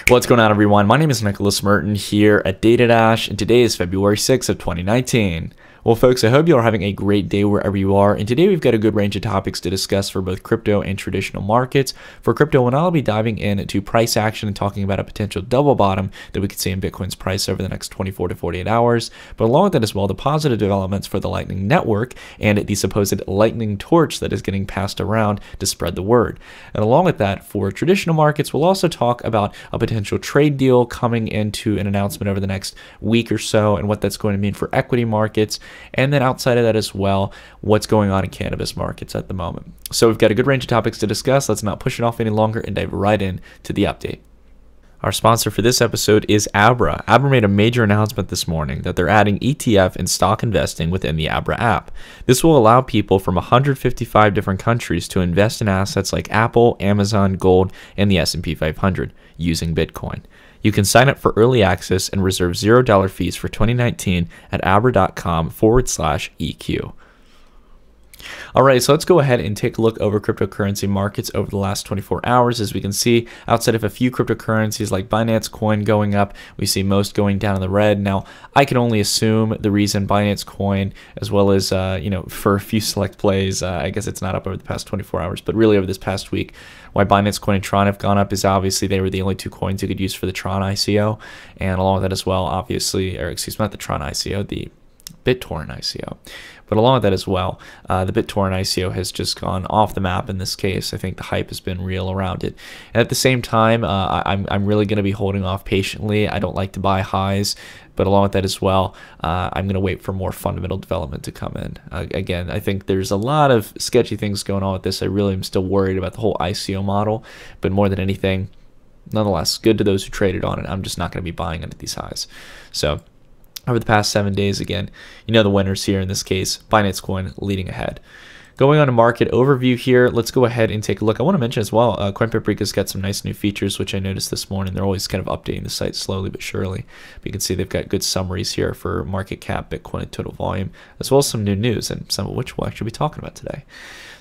What's going on, everyone? My name is Nicholas Merton here at DataDash, and today is February 6th of 2019. Well, folks, I hope you are having a great day wherever you are, and today we've got a good range of topics to discuss for both crypto and traditional markets. For crypto, and I'll be diving into price action and talking about a potential double bottom that we could see in Bitcoin's price over the next 24 to 48 hours, but along with that as well, the positive developments for the Lightning Network and the supposed lightning torch that is getting passed around to spread the word. And along with that, for traditional markets, we'll also talk about a potential trade deal coming into an announcement over the next week or so and what that's going to mean for equity markets. And then outside of that as well, what's going on in cannabis markets at the moment. So we've got a good range of topics to discuss. Let's not push it off any longer and dive right into the update. Our sponsor for this episode is Abra. Abra made a major announcement this morning that they're adding ETF and stock investing within the Abra app. This will allow people from 155 different countries to invest in assets like Apple, Amazon, gold, and the S&P 500 using Bitcoin. You can sign up for early access and reserve $0 fees for 2019 at abra.com/EQ. All right, so let's go ahead and take a look over cryptocurrency markets over the last 24 hours. As we can see, outside of a few cryptocurrencies like Binance Coin going up, we see most going down in the red. Now, I can only assume the reason Binance Coin, as well as, for a few select plays, I guess it's not up over the past 24 hours, but really over this past week, why Binance Coin and Tron have gone up is obviously they were the only two coins you could use for the Tron ICO. And along with that as well, obviously, or excuse me, not the Tron ICO, the BitTorrent ICO. But along with that as well, the BitTorrent ICO has just gone off the map in this case. I think the hype has been real around it. And at the same time, I'm really going to be holding off patiently. I don't like to buy highs. But along with that as well, I'm going to wait for more fundamental development to come in. Again, I think there's a lot of sketchy things going on with this. I really am still worried about the whole ICO model. But more than anything, nonetheless, good to those who traded on it. I'm just not going to be buying into these highs. So over the past 7 days, again, you know the winners here in this case, Binance Coin leading ahead. Going on to market overview here, let's go ahead and take a look. I want to mention as well, CoinPaprika's got some nice new features, which I noticed this morning. They're always kind of updating the site slowly but surely. But you can see they've got good summaries here for market cap, Bitcoin, and total volume, as well as some new news, and some of which we'll actually be talking about today.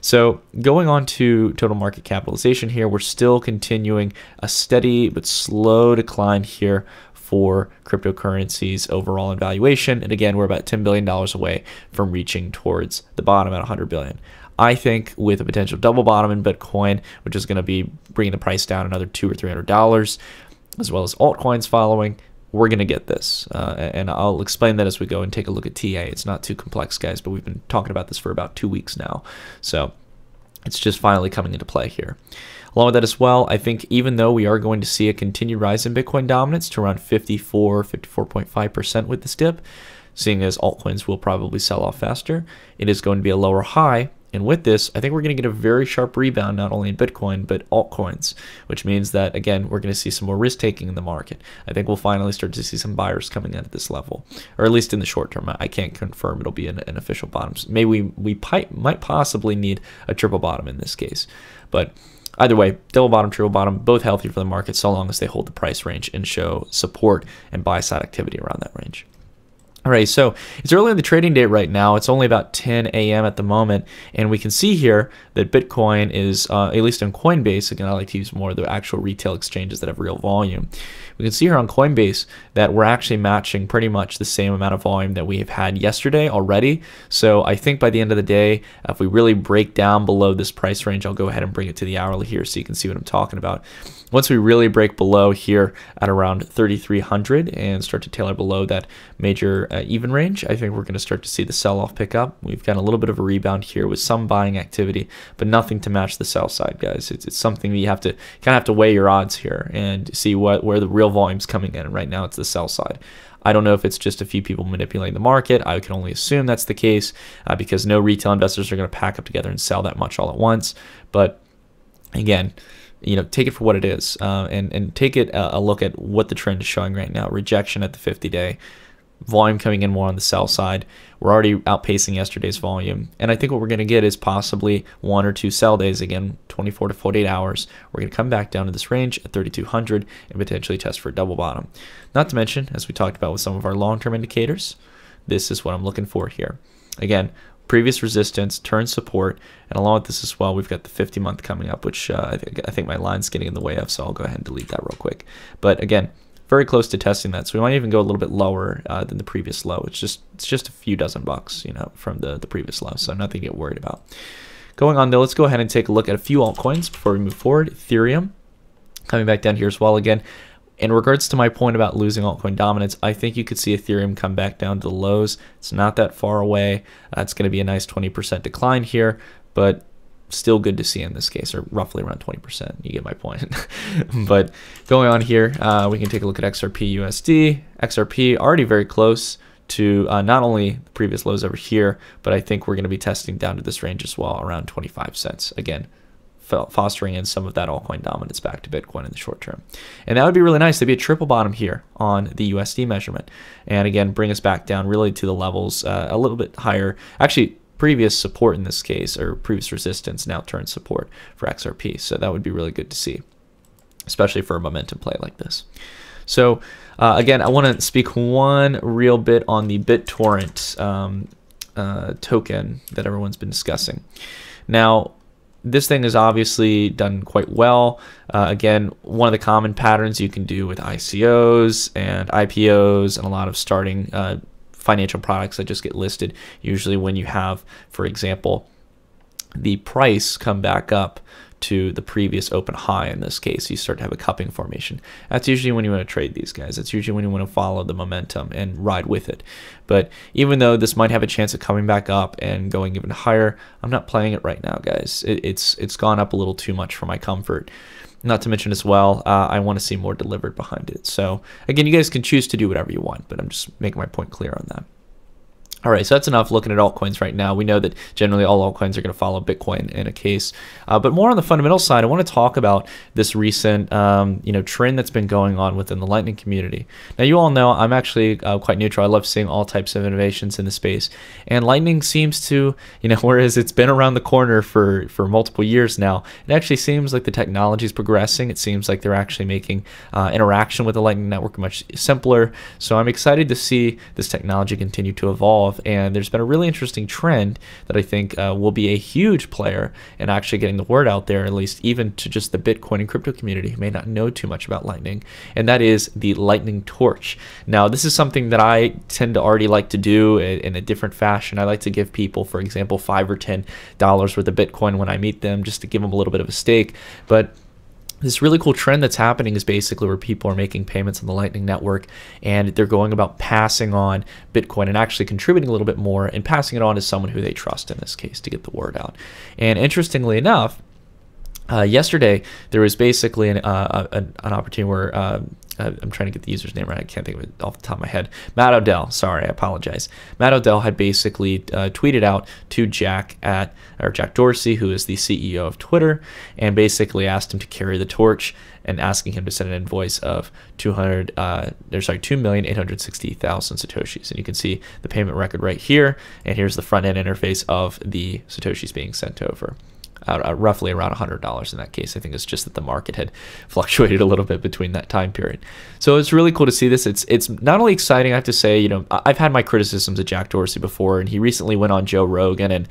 So going on to total market capitalization here, we're still continuing a steady but slow decline here for cryptocurrencies overall in valuation. And again, we're about $10 billion away from reaching towards the bottom at $100 billion. I think with a potential double bottom in Bitcoin, which is going to be bringing the price down another $200 or $300, as well as altcoins following, we're going to get this. And I'll explain that as we go and take a look at TA. It's not too complex, guys, but we've been talking about this for about 2 weeks now. So it's just finally coming into play here. Along with that as well, I think even though we are going to see a continued rise in Bitcoin dominance to around 54.5% with this dip, seeing as altcoins will probably sell off faster, it is going to be a lower high. And with this, I think we're going to get a very sharp rebound, not only in Bitcoin, but altcoins, which means that, again, we're going to see some more risk taking in the market. I think we'll finally start to see some buyers coming in at this level, or at least in the short term. I can't confirm it'll be an official bottom. Maybe we might possibly need a triple bottom in this case. But either way, double bottom, triple bottom, both healthy for the market so long as they hold the price range and show support and buy side activity around that range. All right, so it's early in the trading day right now. It's only about 10 a.m. at the moment, and we can see here that Bitcoin is, at least on Coinbase, again, I like to use more of the actual retail exchanges that have real volume. We can see here on Coinbase that we're actually matching pretty much the same amount of volume that we have had yesterday already. So I think by the end of the day, if we really break down below this price range, I'll go ahead and bring it to the hourly here so you can see what I'm talking about. Once we really break below here at around 3,300 and start to tailor below that major even range, I think we're going to start to see the sell-off pick up. We've got a little bit of a rebound here with some buying activity, but nothing to match the sell side, guys. It's something that you have to kind of have to weigh your odds here and see where the real volume's coming in. And right now, it's the sell side. I don't know if it's just a few people manipulating the market. I can only assume that's the case because no retail investors are going to pack up together and sell that much all at once. But again, take it for what it is and take it a look at what the trend is showing right now. Rejection at the 50-day. Volume coming in more on the sell side. We're already outpacing yesterday's volume. And I think what we're going to get is possibly 1 or 2 sell days, again, 24 to 48 hours. We're going to come back down to this range at 3,200 and potentially test for a double bottom. Not to mention, as we talked about with some of our long-term indicators, this is what I'm looking for here. Again, previous resistance, turn support, and along with this as well, we've got the 50-month coming up, which I think my line's getting in the way of, so I'll go ahead and delete that real quick. But again, very close to testing that, so we might even go a little bit lower than the previous low. It's just a few dozen bucks, you know, from the previous low, so nothing to get worried about. Going on though, let's go ahead and take a look at a few altcoins before we move forward. Ethereum coming back down here as well. Again, in regards to my point about losing altcoin dominance, I think you could see Ethereum come back down to the lows. It's not that far away. It's going to be a nice 20% decline here, but still good to see in this case, or roughly around 20%. You get my point. But going on here, we can take a look at XRP USD. XRP already very close to not only the previous lows over here, but I think we're going to be testing down to this range as well, around 25 cents. Again, fostering in some of that altcoin dominance back to Bitcoin in the short term. And that would be really nice. There'd be a triple bottom here on the USD measurement. And again, bring us back down really to the levels a little bit higher. Actually, previous support in this case, or previous resistance, now turn support for XRP. So that would be really good to see, especially for a momentum play like this. So again, I want to speak one real bit on the BitTorrent token that everyone's been discussing. Now, this thing is obviously done quite well. Again, one of the common patterns you can do with ICOs and IPOs and a lot of starting financial products that just get listed, usually when you have, for example, the price come back up to the previous open high. In this case, you start to have a cupping formation. That's usually when you want to trade these guys. That's usually when you want to follow the momentum and ride with it. But even though this might have a chance of coming back up and going even higher, I'm not playing it right now, guys. It's gone up a little too much for my comfort. Not to mention as well, I want to see more delivered behind it. So again, you guys can choose to do whatever you want, but I'm just making my point clear on that. All right, so that's enough looking at altcoins right now. We know that generally all altcoins are going to follow Bitcoin in a case. But more on the fundamental side, I want to talk about this recent trend that's been going on within the Lightning community. Now, you all know I'm actually quite neutral. I love seeing all types of innovations in the space. And Lightning seems to, whereas it's been around the corner for multiple years now, it actually seems like the technology is progressing. It seems like they're actually making interaction with the Lightning Network much simpler. So I'm excited to see this technology continue to evolve. And there's been a really interesting trend that I think will be a huge player in actually getting the word out there, at least even to just the Bitcoin and crypto community who may not know too much about Lightning, and that is the Lightning Torch. Now, this is something that I tend to already like to do in a different fashion. I like to give people, for example, $5 or $10 worth of Bitcoin when I meet them, just to give them a little bit of a stake. But this really cool trend that's happening is basically where people are making payments on the Lightning Network, and they're going about passing on Bitcoin and actually contributing a little bit more and passing it on to someone who they trust in this case to get the word out. And interestingly enough, yesterday there was basically an opportunity where I'm trying to get the user's name right. I can't think of it off the top of my head. Matt Odell. Sorry, I apologize. Matt Odell had basically tweeted out to Jack Dorsey, who is the CEO of Twitter, and basically asked him to carry the torch and asking him to send an invoice of 2,860,000 satoshis. And you can see the payment record right here. And here's the front end interface of the satoshis being sent over. Roughly around $100 in that case. I think it's just that the market had fluctuated a little bit between that time period. So it's really cool to see this. It's not only exciting, I have to say, I've had my criticisms of Jack Dorsey before, and he recently went on Joe Rogan, and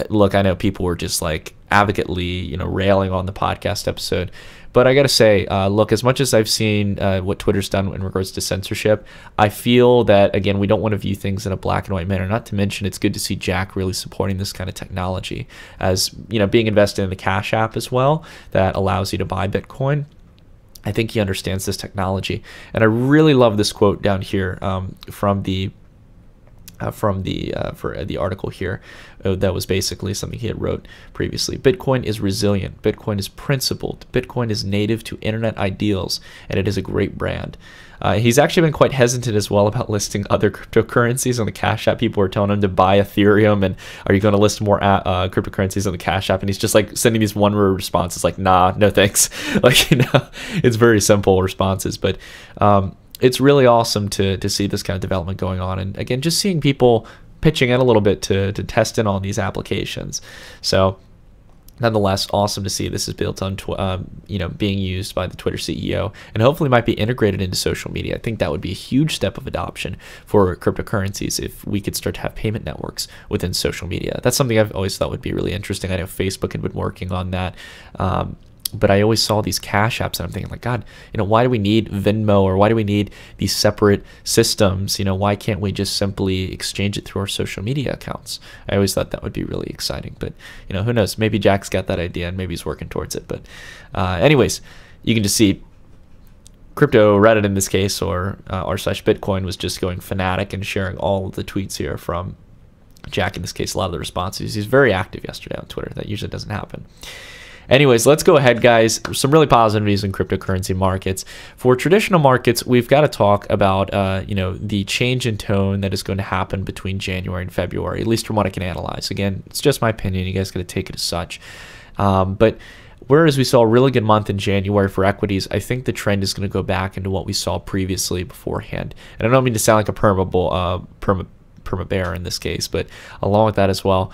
look, I know people were just like advocately, railing on the podcast episode. But I got to say, look, as much as I've seen what Twitter's done in regards to censorship, I feel that, again, we don't want to view things in a black and white manner. Not to mention, it's good to see Jack really supporting this kind of technology as, being invested in the Cash App as well that allows you to buy Bitcoin. I think he understands this technology. And I really love this quote down here from the article here that was basically something he had wrote previously. Bitcoin is resilient. Bitcoin is principled. Bitcoin is native to internet ideals, and it is a great brand. He's actually been quite hesitant as well about listing other cryptocurrencies on the Cash App. People were telling him to buy Ethereum, and are you going to list more cryptocurrencies on the Cash App? And he's just like sending these one-word responses like, nah, no thanks. It's very simple responses, but it's really awesome to see this kind of development going on. And again, just seeing people pitching in a little bit to test in on these applications. So nonetheless, awesome to see this is built on, being used by the Twitter CEO, and hopefully might be integrated into social media. I think that would be a huge step of adoption for cryptocurrencies if we could start to have payment networks within social media. That's something I've always thought would be really interesting. I know Facebook had been working on that. But I always saw these cash apps and I'm thinking like, God, why do we need Venmo, or why do we need these separate systems? Why can't we just simply exchange it through our social media accounts? I always thought that would be really exciting, but who knows? Maybe Jack's got that idea and maybe he's working towards it. But anyways, you can just see crypto Reddit in this case, or r/Bitcoin, was just going fanatic and sharing all of the tweets here from Jack in this case, a lot of the responses. He's very active yesterday on Twitter. That usually doesn't happen. Anyways, let's go ahead, guys. Some really positive news in cryptocurrency markets. For traditional markets, we've got to talk about, the change in tone that is going to happen between January and February, at least from what I can analyze. Again, it's just my opinion. You guys got to take it as such. But whereas we saw a really good month in January for equities, I think the trend is going to go back into what we saw previously beforehand. And I don't mean to sound like a perma bear in this case, but along with that as well,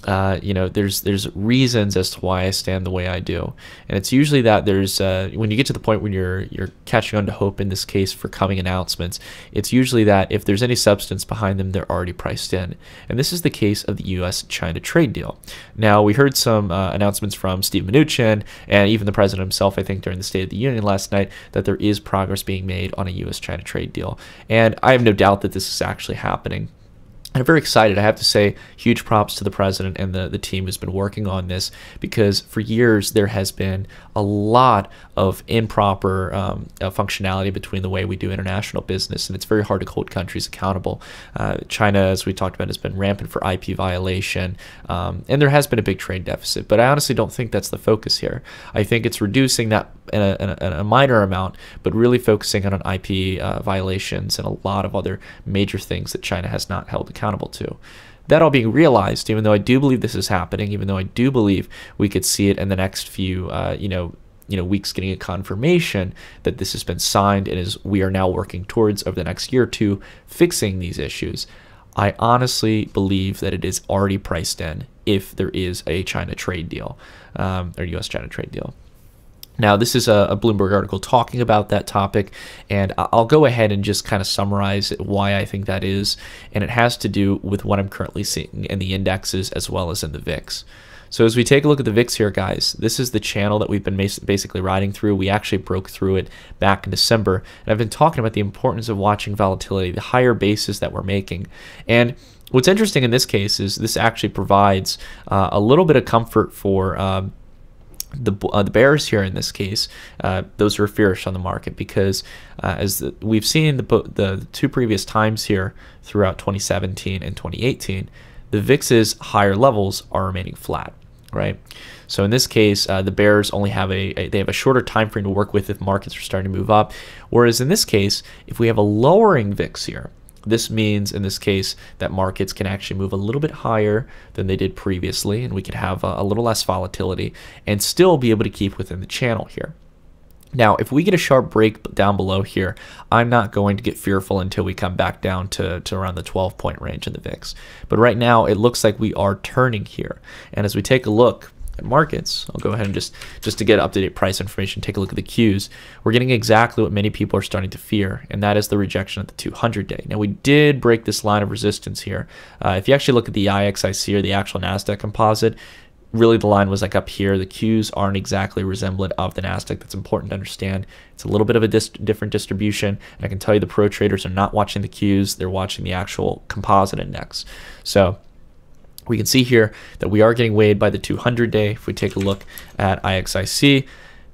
there's reasons as to why I stand the way I do, and it's usually that there's when you get to the point when you're catching on to hope in this case for coming announcements, it's usually that if there's any substance behind them, they're already priced in, and this is the case of the U.S.-China trade deal. Now, we heard some announcements from Steve Mnuchin and even the president himself, I think, during the State of the Union last night, that there is progress being made on a U.S.-China trade deal, and I have no doubt that this is actually happening. I'm very excited. I have to say huge props to the president and the team who's been working on this, because for years there has been a lot of improper functionality between the way we do international business, and it's very hard to hold countries accountable. China, as we talked about, has been rampant for IP violation, and there has been a big trade deficit, but I honestly don't think that's the focus here. I think it's reducing that in a minor amount, but really focusing on IP violations and a lot of other major things that China has not held accountable to. That all being realized, even though I do believe this is happening, even though I do believe we could see it in the next few weeks, getting a confirmation that this has been signed and we are now working towards over the next year or two fixing these issues, I honestly believe that it is already priced in if there is a China trade deal, or U.S.-China trade deal. Now, this is a Bloomberg article talking about that topic, and I'll go ahead and just kind of summarize why I think that is, and it has to do with what I'm currently seeing in the indexes as well as in the VIX. So as we take a look at the VIX here, guys, this is the channel that we've been basically riding through. We actually broke through it back in December, and I've been talking about the importance of watching volatility, the higher bases that we're making. And what's interesting in this case is this actually provides a little bit of comfort for the bears here in this case, those who are fearish on the market, because we've seen the two previous times here throughout 2017 and 2018, the VIX's higher levels are remaining flat, right? So in this case, the bears only have they have a shorter time frame to work with if markets are starting to move up, whereas in this case, if we have a lowering VIX here, this means in this case that markets can actually move a little bit higher than they did previously, and we could have a little less volatility and still be able to keep within the channel here. Now, if we get a sharp break down below here, I'm not going to get fearful until we come back down to around the 12-point range in the VIX. But right now, it looks like we are turning here. And as we take a look at markets, I'll go ahead and just to get up-to-date price information, take a look at the Qs. We're getting exactly what many people are starting to fear, and that is the rejection of the 200-day. Now, we did break this line of resistance here. If you actually look at the IXIC, or the actual NASDAQ composite, really the line was like up here. The Qs aren't exactly resemblant of the NASDAQ. That's important to understand. It's a little bit of a different distribution, and I can tell you the pro traders are not watching the Qs. They're watching the actual composite index. So we can see here that we are getting weighed by the 200-day. If we take a look at IXIC,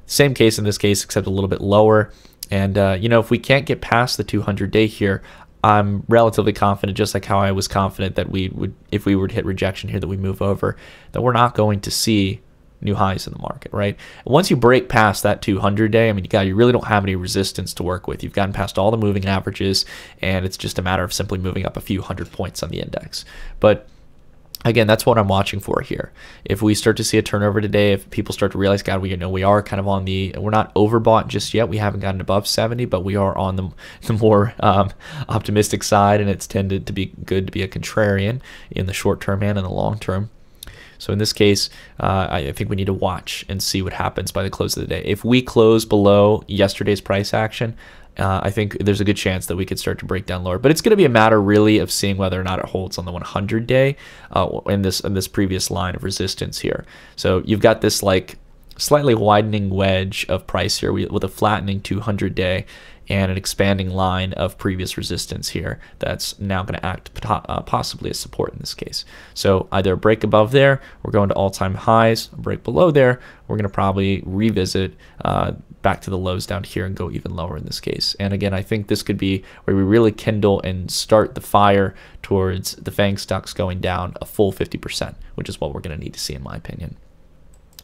same case in this case, except a little bit lower. And, if we can't get past the 200-day here, I'm relatively confident, just like how I was confident that we would, if we were to hit rejection here, that we move over, that we're not going to see new highs in the market, right? Once you break past that 200-day, I mean, you really don't have any resistance to work with. You've gotten past all the moving averages, and it's just a matter of simply moving up a few hundred points on the index. But again, that's what I'm watching for here. If we start to see a turnover today, if people start to realize, God, we are kind of on we're not overbought just yet. We haven't gotten above 70, but we are on the more optimistic side, and it's tended to be good to be a contrarian in the short term and in the long term. So in this case, I think we need to watch and see what happens by the close of the day. If we close below yesterday's price action, I think there's a good chance that we could start to break down lower. But it's going to be a matter really of seeing whether or not it holds on the 100-day in this previous line of resistance here. So you've got this like slightly widening wedge of price here with a flattening 200-day and an expanding line of previous resistance here that's now going to act possibly as support in this case. So either a break above there, we're going to all-time highs, a break below there, we're going to probably revisit back to the lows down here and go even lower in this case. And again, I think this could be where we really kindle and start the fire towards the FANG stocks going down a full 50%, which is what we're going to need to see in my opinion.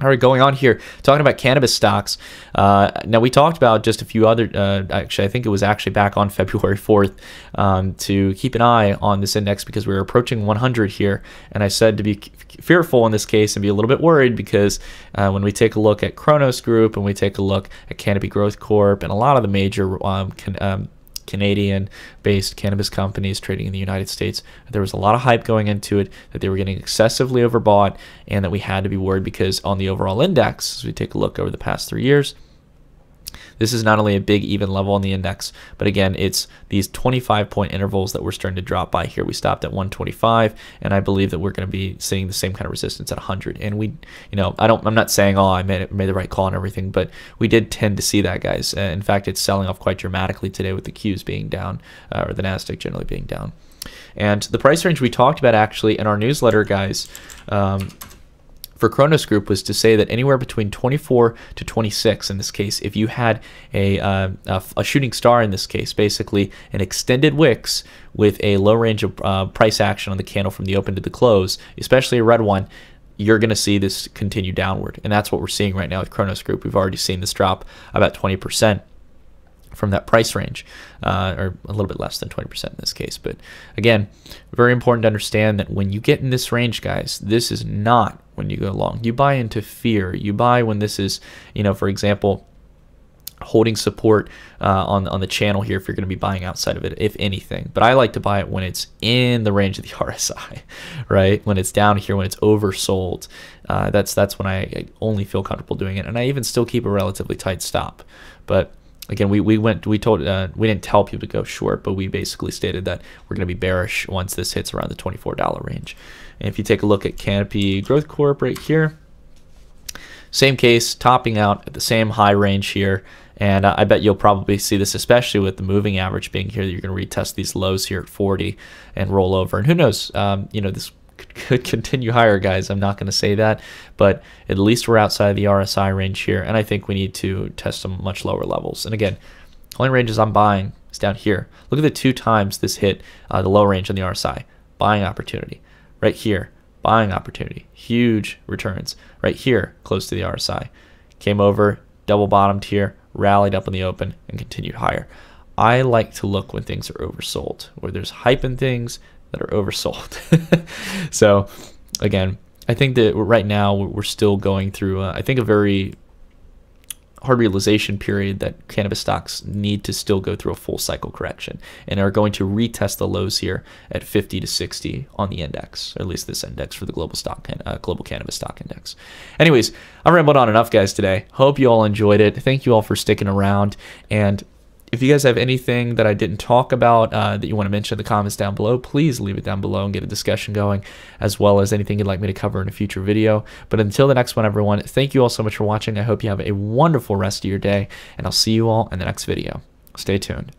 All right, going on here, talking about cannabis stocks. Now, we talked about just a few other, actually, I think it was actually back on February 4th, to keep an eye on this index because we were approaching 100 here. And I said to be fearful in this case and be a little bit worried because when we take a look at Kronos Group and we take a look at Canopy Growth Corp and a lot of the major Canadian-based cannabis companies trading in the United States, there was a lot of hype going into it that they were getting excessively overbought and that we had to be worried because on the overall index, as we take a look over the past 3 years, this is not only a big even level on the index, but again, it's these 25-point intervals that we're starting to drop by here. We stopped at 125, and I believe that we're going to be seeing the same kind of resistance at 100. And we, I'm not saying, oh, I made the right call and everything, but we did tend to see that, guys. In fact, it's selling off quite dramatically today with the Qs being down, or the Nasdaq generally being down. And the price range we talked about actually in our newsletter, guys, for Kronos Group was to say that anywhere between 24 to 26 in this case, if you had a shooting star in this case, basically an extended wicks with a low range of price action on the candle from the open to the close, especially a red one, you're going to see this continue downward. And that's what we're seeing right now with Kronos Group. We've already seen this drop about 20% from that price range, or a little bit less than 20% in this case. But again, very important to understand that when you get in this range, guys, this is not when you go long. You buy into fear. You buy when this is, for example, holding support on the channel here if you're going to be buying outside of it, if anything. But I like to buy it when it's in the range of the RSI, right? When it's down here, when it's oversold. That's when I only feel comfortable doing it. And I even still keep a relatively tight stop. But again, we didn't tell people to go short, but we basically stated that we're going to be bearish once this hits around the $24 range. And if you take a look at Canopy Growth Corp right here, same case, topping out at the same high range here. And I bet you'll probably see this, especially with the moving average being here, that you're going to retest these lows here at 40 and roll over. And who knows, this could continue higher, guys. I'm not going to say that, but at least we're outside the RSI range here, and I think we need to test some much lower levels. And again, only ranges I'm buying is down here. Look at the 2 times this hit the low range on the RSI. Buying opportunity. Right here, buying opportunity. Huge returns. Right here, close to the RSI. Came over, double bottomed here, rallied up in the open, and continued higher. I like to look when things are oversold, where there's hype in things that are oversold. So again, I think that right now we're still going through I think a very hard realization period that cannabis stocks need to still go through a full cycle correction and are going to retest the lows here at 50 to 60 on the index, or at least this index for the global cannabis stock index. Anyways, I rambled on enough, guys, today. Hope you all enjoyed it. Thank you all for sticking around, and if you guys have anything that I didn't talk about that you want to mention in the comments down below, please leave it down below and get a discussion going, as well as anything you'd like me to cover in a future video. But until the next one, everyone, thank you all so much for watching. I hope you have a wonderful rest of your day, and I'll see you all in the next video. Stay tuned.